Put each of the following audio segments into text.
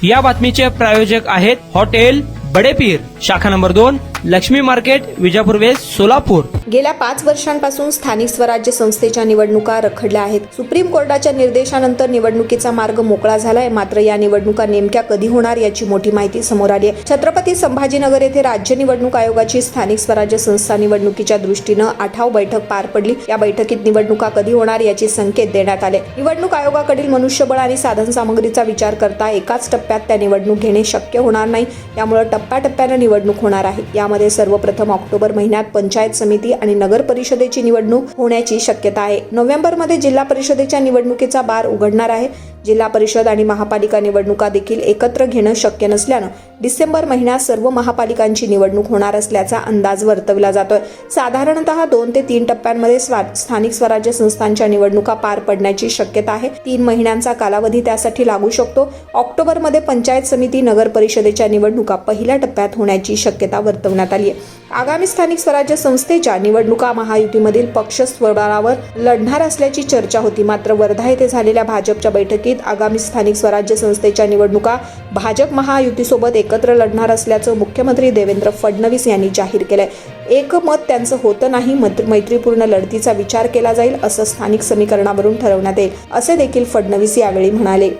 या बातमीचे प्रायोजक आहेत हॉटेल बडेपीर, शाखा number 2, Lakshmi market, Vijapur west, Solapur. गेल्या 5 वर्षांपासून स्थानिक स्वराज्य संस्थेच्या निवडणुका रखडल्या आहेत। सुप्रीम कोर्टाच्या निर्देशानंतर निवडणुकीचा मार्ग मोकळा झालाय। मात्र या निवडणुका नेमक्या कधी होणार याची मोठी माहिती समोर आली आहे। छत्रपती संभाजीनगर येथे राज्य निवडणूक आयोगाची स्थानिक स्वराज्य संस्था निवडणुकीच्या दृष्टीने 8वी बैठक पार पडली। या बैठकीत निवडणुका कधी होणार याचे संकेत देण्यात आले। निवडणूक आयोगाकडील मनुष्यबळ आणि साधनसामग्रीचा विचार करता एकाच टप्प्यात त्या निवडणूक घेणे शक्य होणार नाही। त्यामुळे टप्प्याटप्प्याने निवडणूक होणार आहे। यामध्ये सर्वप्रथम ऑक्टोबर महिन्यात पंचायत समिती आणि नगर परिषदेची निवडणूक होण्याची शक्यता आहे। नोव्हेंबरमध्ये जिल्हा परिषदेच्या निवडणुकीचा बार उघडणार आहे। जिल्हा परिषद आणि महापालिका निवडणुका देखील एकत्र घेणं शक्य नसल्यानं डिसेंबर महिन्यात सर्व महापालिकांची निवडणूक होणार असल्याचा अंदाज वर्तवला जातोय। साधारणतः 2 ते 3 टप्प्यांमध्ये स्थानिक स्वराज्य संस्थांच्या निवडणुका पार पडण्याची शक्यता आहे। 3 महिन्यांचा कालावधी त्यासाठी लागू शकतो। ऑक्टोबरमध्ये पंचायत समिती नगर परिषदेच्या निवडणुका पहिल्या टप्प्यात होण्याची शक्यता वर्तवण्यात आली आहे। आगामी स्थानिक स्वराज्य संस्थेच्या निवडणुका महायुतीमधील पक्ष स्वबळावर लढणार असल्याची चर्चा होती। मात्र वर्धा येथे झालेल्या भाजपच्या बैठकीत आगामी स्थानिक स्वराज्य संस्थेच्या निवडणुका भाजप महायुतीसोबत एकत्र लढणार असल्याचं मुख्यमंत्री देवेंद्र फडणवीस यांनी जाहीर केलंय। एकमत त्यांचं होतं नाही, मैत्रीपूर्ण लढतीचा विचार केला जाईल असं स्थानिक समीकरणावरून ठरवण्यात येईल असे देखील फडणवीस यावेळी म्हणाले।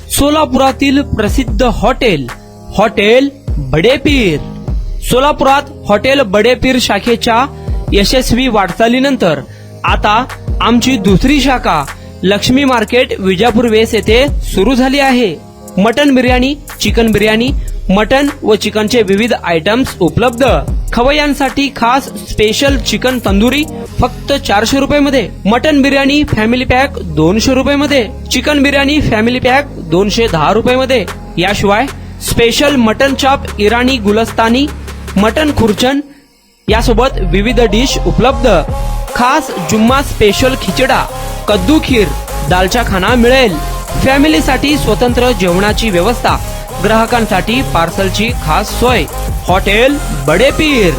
सोलापुरातील प्रसिद्ध हॉटेल बडेपीर। सोलापुरात हॉटेल बडेपीर शाखेच्या यशस्वी वाटचालीनंतर आता आमची दुसरी शाखा लक्ष्मी मार्केट, विजापूर वेस्ट येथे सुरू झाली आहे। Mutton biryani, chicken biryani, mutton व चिकनचे विविध आयटम्स उपलब्ध। खवय्यांसाठी खास स्पेशल चिकन तंदुरी फक्त 400 रुपये मध्ये, मटन बिर्याणी फॅमिली पॅक 200 रुपये मध्ये, चिकन बिर्याणी फॅमिली पॅक 210 रुपये मध्ये। याशिवाय स्पेशल मटन चॉप, इराणी गुलस्तानी, मटन खुर्चन यासोबत विविध डिश उपलब्ध। खास जुम्मा स्पेशल खिचडा, कद्दू खीर, दालचा खाना मिळेल। फॅमिलीसाठी स्वतंत्र जेवणाची व्यवस्था, ग्राहकांसाठी पार्सलची खास सोय। हॉटेल बडेपीर,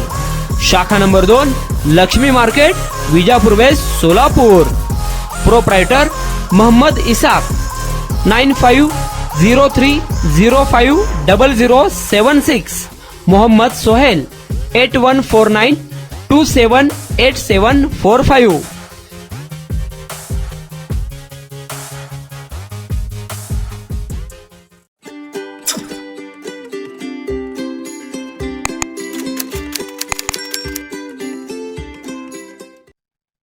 शाखा number 2, Lakshmi market, Vijapur west, Solapur. Proprietor Mohammad Isaq, 9503050076। Mohammad Sohail, 8149278745।